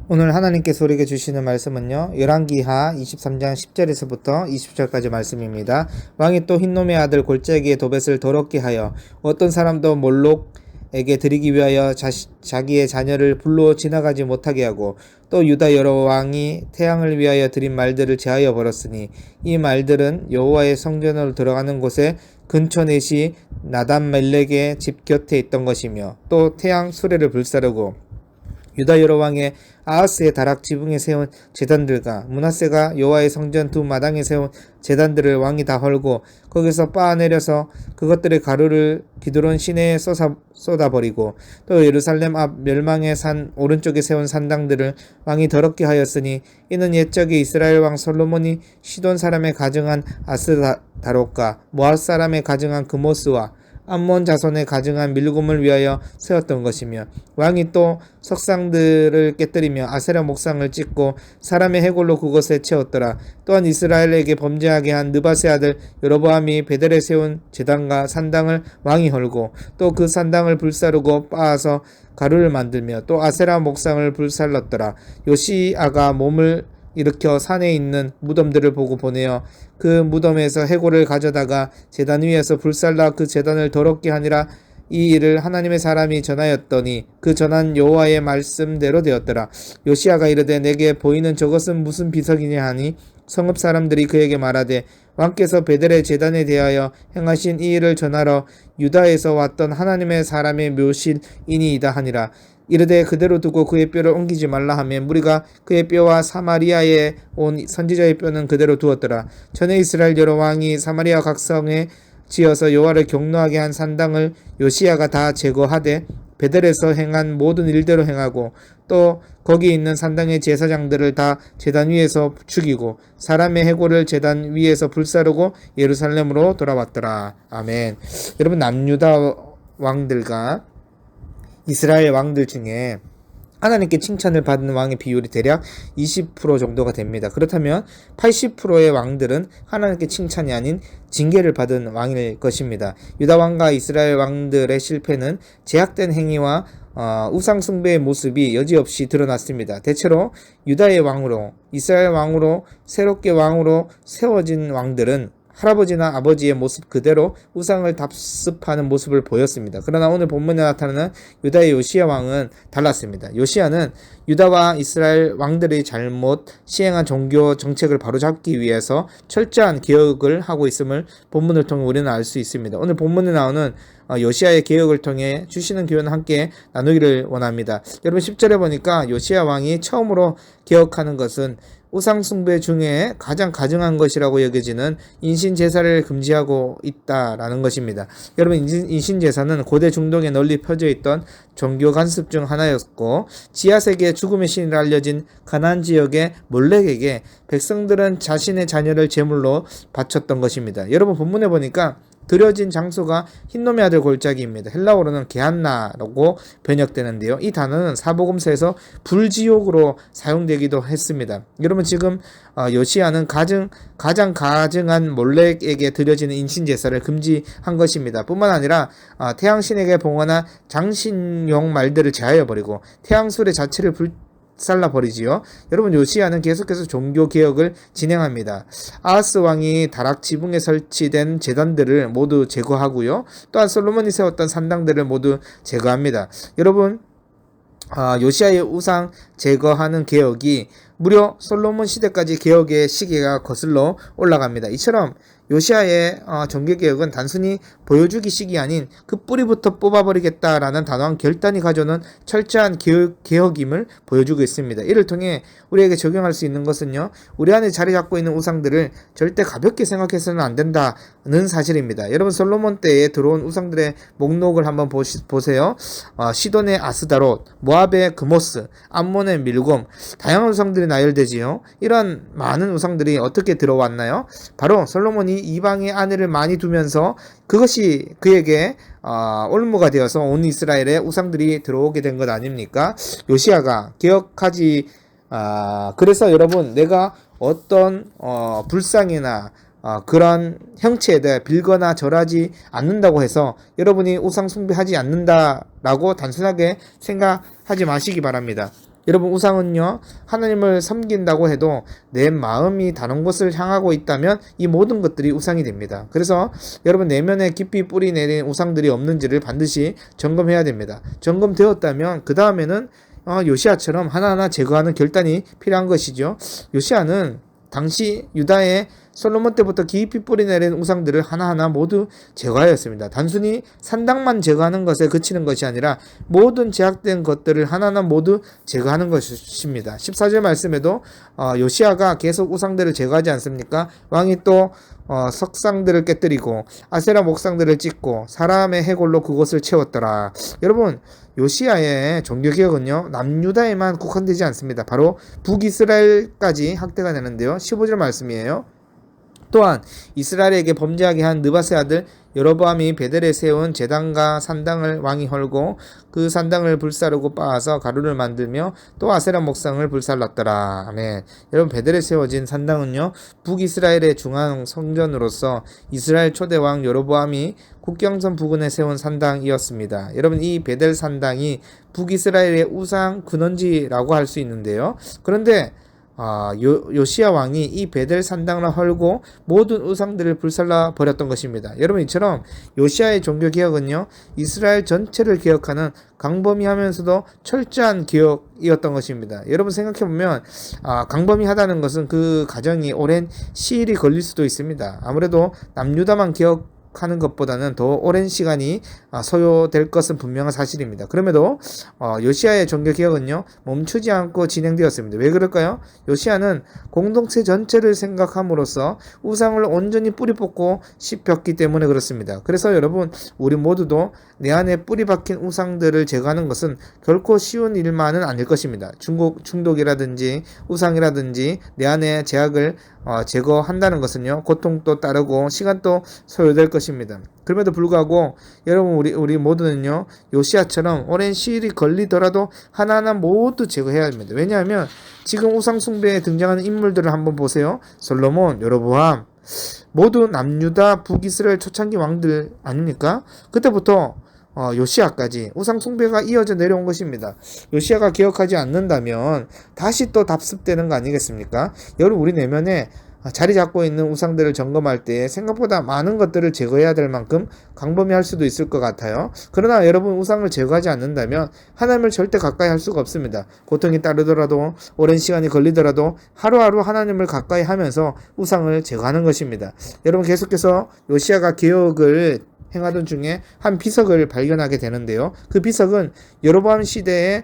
오늘 하나님께서 우리에게 주시는 말씀은요, 열왕기하 23장 10절에서부터 20절까지 말씀입니다. 왕이 또 흰놈의 아들 골짜기에 도벳을 더럽게 하여 어떤 사람도 몰록에게 드리기 위하여 자기의 자녀를 불로 지나가지 못하게 하고, 또 유다 여러 왕이 태양을 위하여 드린 말들을 제하여 버렸으니 이 말들은 여호와의 성전으로 들어가는 곳에 근처 넷이 나단멜렉의 집 곁에 있던 것이며, 또 태양 수레를 불사르고 유다 여러 왕의 아하스의 다락 지붕에 세운 제단들과 므낫세가 여호와의 성전 두 마당에 세운 제단들을 왕이 다 헐고 거기서 빻아내려서 그것들의 가루를 기드론 시내에 쏟아버리고, 또 예루살렘 앞 멸망의 산 오른쪽에 세운 산당들을 왕이 더럽게 하였으니 이는 옛적에 이스라엘 왕 솔로몬이 시돈 사람의 가증한 아스다롯과 모압 사람의 가증한 그모스와 암몬 자손의 가증한 밀곰을 위하여 세웠던 것이며, 왕이 또 석상들을 깨뜨리며 아세라 목상을 찍고 사람의 해골로 그것에 채웠더라. 또한 이스라엘에게 범죄하게 한 느밧의 아들 여로보암이 베델에 세운 제단과 산당을 왕이 헐고, 또 그 산당을 불사르고 빻아서 가루를 만들며 또 아세라 목상을 불살랐더라. 요시아가 몸을 일으켜 산에 있는 무덤들을 보고 보내어 그 무덤에서 해골을 가져다가 제단 위에서 불살라 그 제단을 더럽게 하니라. 이 일을 하나님의 사람이 전하였더니 그 전한 여호와의 말씀대로 되었더라. 요시아가 이르되 내게 보이는 저것은 무슨 비석이냐 하니, 성읍 사람들이 그에게 말하되 왕께서 베델의 제단에 대하여 행하신 이 일을 전하러 유다에서 왔던 하나님의 사람의 묘실이니이다 하니라. 이르되 그대로 두고 그의 뼈를 옮기지 말라 하며 무리가 그의 뼈와 사마리아에 온 선지자의 뼈는 그대로 두었더라. 전에 이스라엘 여러 왕이 사마리아 각성에 지어서 여호와를 경노하게 한 산당을 요시아가 다 제거하되 베델에서 행한 모든 일대로 행하고, 또 거기 있는 산당의 제사장들을 다 제단 위에서 죽이고 사람의 해골을 제단 위에서 불사르고 예루살렘으로 돌아왔더라. 아멘. 여러분, 남유다 왕들과 이스라엘 왕들 중에 하나님께 칭찬을 받는 왕의 비율이 대략 20% 정도가 됩니다. 그렇다면 80%의 왕들은 하나님께 칭찬이 아닌 징계를 받은 왕일 것입니다. 유다 왕과 이스라엘 왕들의 실패는 제약된 행위와 우상 숭배의 모습이 여지없이 드러났습니다. 대체로 유다의 왕으로, 이스라엘 왕으로, 새롭게 왕으로 세워진 왕들은 할아버지나 아버지의 모습 그대로 우상을 답습하는 모습을 보였습니다. 그러나 오늘 본문에 나타나는 유다의 요시야 왕은 달랐습니다. 요시야는 유다와 이스라엘 왕들이 잘못 시행한 종교 정책을 바로잡기 위해서 철저한 개혁을 하고 있음을 본문을 통해 우리는 알 수 있습니다. 오늘 본문에 나오는 요시야의 개혁을 통해 주시는 교훈을 함께 나누기를 원합니다. 여러분, 10절에 보니까 요시야 왕이 처음으로 개혁하는 것은 우상 숭배 중에 가장 가증한 것이라고 여겨지는 인신제사를 금지하고 있다라는 것입니다. 여러분, 인신제사는 고대 중동에 널리 펴져 있던 종교 관습 중 하나였고, 지하세계의 죽음의 신이라 알려진 가나안 지역의 몰렉에게 백성들은 자신의 자녀를 제물로 바쳤던 것입니다. 여러분, 본문에 보니까 드려진 장소가 흰놈의 아들 골짜기입니다. 헬라어로는 게한나라고 번역되는데요. 이 단어는 사복음서에서 불지옥으로 사용되기도 했습니다. 여러분, 지금 요시야는 가장 가증한 몰렉에게 드려지는 인신제사를 금지한 것입니다. 뿐만 아니라 태양신에게 봉헌한 장신용 말들을 제하여 버리고 태양술의 자체를 살라버리지요. 여러분, 요시야는 계속해서 종교개혁을 진행합니다. 아하스 왕이 다락 지붕에 설치된 제단들을 모두 제거하고요. 또한 솔로몬이 세웠던 산당들을 모두 제거합니다. 여러분, 요시야의 우상 제거하는 개혁이 무려 솔로몬 시대까지 개혁의 시기가 거슬러 올라갑니다. 이처럼 요시야의 종교개혁은 단순히 보여주기식이 아닌 그 뿌리부터 뽑아버리겠다라는 단호한 결단이 가져오는 철저한 개혁임을 보여주고 있습니다. 이를 통해 우리에게 적용할 수 있는 것은요, 우리 안에 자리 잡고 있는 우상들을 절대 가볍게 생각해서는 안 된다는 사실입니다. 여러분, 솔로몬 때에 들어온 우상들의 목록을 한번 보세요. 시돈의 아스다롯, 모압의 그모스, 암몬의 밀곰, 다양한 우상들이 나열되지요. 이런 많은 우상들이 어떻게 들어왔나요? 바로 솔로몬이 이방의 아내를 많이 두면서 그것이 그에게 올무가 되어서 온 이스라엘에 우상들이 들어오게 된 것 아닙니까? 요시야가 개혁하지 그래서 여러분, 내가 어떤 불상이나 그런 형체에 대해 빌거나 절하지 않는다고 해서 여러분이 우상 숭배하지 않는다라고 단순하게 생각하지 마시기 바랍니다. 여러분 우상은요 하나님을 섬긴다고 해도 내 마음이 다른 곳을 향하고 있다면 이 모든 것들이 우상이 됩니다. 그래서 여러분 내면에 깊이 뿌리 내린 우상들이 없는지를 반드시 점검해야 됩니다. 점검되었다면 그 다음에는 요시아처럼 하나하나 제거하는 결단이 필요한 것이죠. 요시아는 당시 유다의 솔로몬 때부터 깊이 뿌리내린 우상들을 하나하나 모두 제거하였습니다. 단순히 산당만 제거하는 것에 그치는 것이 아니라 모든 제약된 것들을 하나하나 모두 제거하는 것입니다. 14절 말씀에도 요시아가 계속 우상들을 제거하지 않습니까? 왕이 또 석상들을 깨뜨리고 아세라 목상들을 찢고 사람의 해골로 그곳을 채웠더라. 여러분 요시아의 종교개혁은요 남유다에만 국한되지 않습니다. 바로 북이스라엘까지 확대가 되는데요. 15절 말씀이에요. 또한 이스라엘에게 범죄하게 한 느밧의 아들 여로보암이 베델에 세운 제단과 산당을 왕이 헐고 그 산당을 불사르고 빻아서 가루를 만들며 또 아세라 목상을 불살랐더라. 아멘. 여러분 베델에 세워진 산당은요 북이스라엘의 중앙 성전으로서 이스라엘 초대왕 여로보암이 국경선 부근에 세운 산당이었습니다. 여러분 이 베델 산당이 북이스라엘의 우상 근원지라고 할 수 있는데요. 그런데 요시야 왕이 이 베델 산당을 헐고 모든 우상들을 불살라 버렸던 것입니다. 여러분 이처럼 요시야의 종교 개혁은요 이스라엘 전체를 개혁하는 광범위하면서도 철저한 개혁이었던 것입니다. 여러분 생각해보면 광범위하다는 것은 그 과정이 오랜 시일이 걸릴 수도 있습니다. 아무래도 남유다만 하는 것보다는 더 오랜 시간이 소요될 것은 분명한 사실입니다. 그럼에도 요시아의 종교개혁은요 멈추지 않고 진행되었습니다. 왜 그럴까요? 요시아는 공동체 전체를 생각함으로써 우상을 온전히 뿌리 뽑고 씹혔기 때문에 그렇습니다. 그래서 여러분 우리 모두도 내 안에 뿌리 박힌 우상들을 제거하는 것은 결코 쉬운 일만은 아닐 것입니다. 중독이라든지 우상이라든지 내 안에 제약을 제거한다는 것은요 고통도 따르고 시간도 소요될 것입니다. 그럼에도 불구하고 여러분 우리 모두는요 요시아처럼 오랜 시일이 걸리더라도 하나하나 모두 제거해야 합니다. 왜냐하면 지금 우상 숭배에 등장하는 인물들을 한번 보세요. 솔로몬, 여로보암 모두 남유다 북이스라엘 초창기 왕들 아닙니까? 그때부터 요시아까지 우상 숭배가 이어져 내려온 것입니다. 요시아가 기억하지 않는다면 다시 또 답습되는 거 아니겠습니까? 여러분 우리 내면에 자리 잡고 있는 우상들을 점검할 때 생각보다 많은 것들을 제거해야 될 만큼 광범위할 수도 있을 것 같아요. 그러나 여러분 우상을 제거하지 않는다면 하나님을 절대 가까이 할 수가 없습니다. 고통이 따르더라도 오랜 시간이 걸리더라도 하루하루 하나님을 가까이 하면서 우상을 제거하는 것입니다. 여러분 계속해서 요시아가 개혁을 행하던 중에 한 비석을 발견하게 되는데요. 그 비석은 여로보암 시대에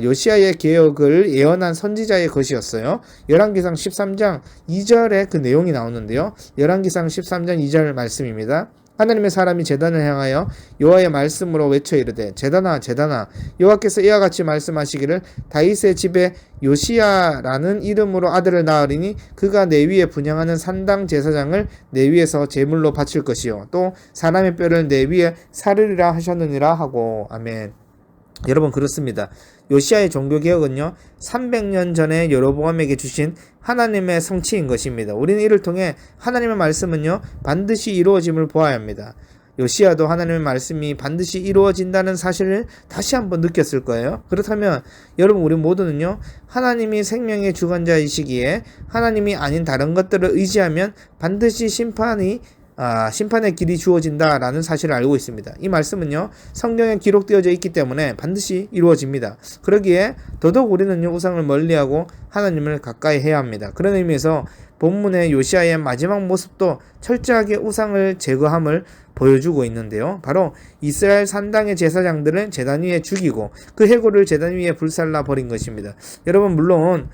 요시아의 개혁을 예언한 선지자의 것이었어요. 열왕기상 13장 2절에 그 내용이 나오는데요. 열왕기상 13장 2절 말씀입니다. 하나님의 사람이 제단을 향하여 여호와의 말씀으로 외쳐 이르되 제단아 제단아 여호와께서 이와 같이 말씀하시기를 다윗의 집에 요시야라는 이름으로 아들을 낳으리니 그가 내 위에 분향하는 산당 제사장을 내 위에서 제물로 바칠 것이요 또 사람의 뼈를 내 위에 사르리라 하셨느니라 하고. 아멘. 여러분 그렇습니다. 요시아의 종교개혁은요 300년 전에 여로보암에게 주신 하나님의 성취인 것입니다. 우리는 이를 통해 하나님의 말씀은요 반드시 이루어짐을 보아야 합니다. 요시아도 하나님의 말씀이 반드시 이루어진다는 사실을 다시 한번 느꼈을 거예요. 그렇다면 여러분 우리 모두는요 하나님이 생명의 주관자이시기에 하나님이 아닌 다른 것들을 의지하면 반드시 심판의 길이 주어진다라는 사실을 알고 있습니다. 이 말씀은요 성경에 기록되어져 있기 때문에 반드시 이루어집니다. 그러기에 더더욱 우리는요 우상을 멀리하고 하나님을 가까이 해야 합니다. 그런 의미에서 본문의 요시아의 마지막 모습도 철저하게 우상을 제거함을 보여주고 있는데요. 바로 이스라엘 산당의 제사장들을 제단 위에 죽이고 그 해골을 제단 위에 불살라 버린 것입니다. 여러분 물론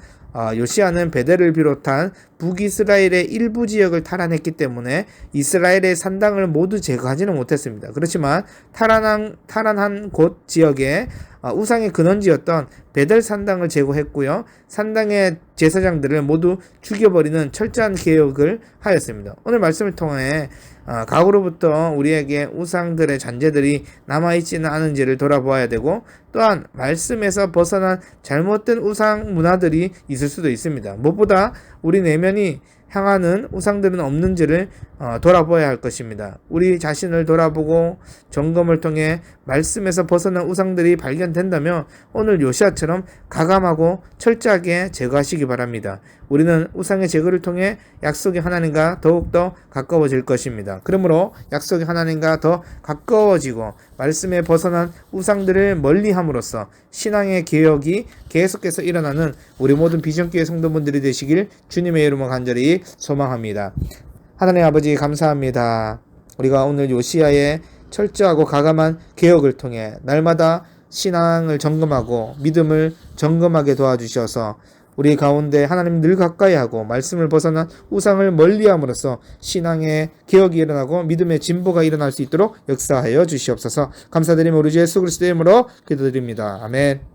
요시아는 베델을 비롯한 북이스라엘의 일부 지역을 탈환했기 때문에 이스라엘의 산당을 모두 제거하지는 못했습니다. 그렇지만 탈환한 곳 지역에 우상의 근원지였던 베델 산당을 제거했고요. 산당의 제사장들을 모두 죽여버리는 철저한 개혁을 하였습니다. 오늘 말씀을 통해 과거로부터 우리에게 우상들의 잔재들이 남아있지는 않은지를 돌아보아야 되고 또한 말씀에서 벗어난 잘못된 우상 문화들이 있을 수도 있습니다. 무엇보다 우리 내면이 향하는 우상들은 없는지를 돌아보아야 할 것입니다. 우리 자신을 돌아보고 점검을 통해 말씀에서 벗어난 우상들이 발견된다면 오늘 요시아처럼 가감하고 철저하게 제거하시기 바랍니다. 우리는 우상의 제거를 통해 약속의 하나님과 더욱더 가까워질 것입니다. 그러므로 약속의 하나님과 더 가까워지고 말씀에 벗어난 우상들을 멀리함으로써 신앙의 개혁이 계속해서 일어나는 우리 모든 비전교회 성도분들이 되시길 주님의 이름으로 간절히 소망합니다. 하나님 아버지 감사합니다. 우리가 오늘 요시야의 철저하고 가감한 개혁을 통해 날마다 신앙을 점검하고 믿음을 점검하게 도와주셔서 우리 가운데 하나님 늘 가까이 하고 말씀을 벗어난 우상을 멀리함으로써 신앙의 개혁이 일어나고 믿음의 진보가 일어날 수 있도록 역사하여 주시옵소서. 감사드리며 우리 주 예수 그리스도의 이름으로 기도드립니다. 아멘.